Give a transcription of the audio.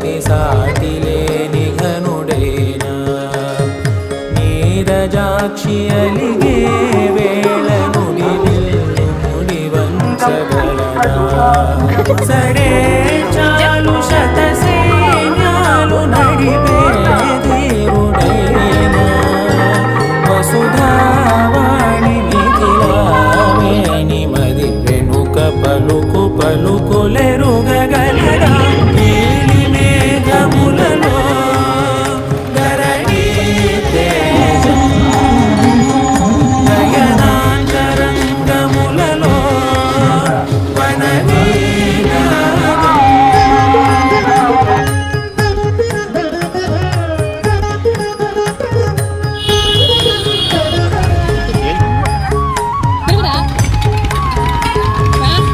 సతి సాటి లేని ఘనుడైనా నీరజాక్షి అలిగే వేళ నుడి విల్లు ముడి వంచగలనా సడే చాలు శత సైన్యాలు నడిపే ధీరుడైనా వసుధావాణి మిథిలావేణి మది వెనుక పలుకు పలుకులెరుగగలరా నీలి మేఘములలో ధరణి తేజం నయనాంతరంగములలో వనవి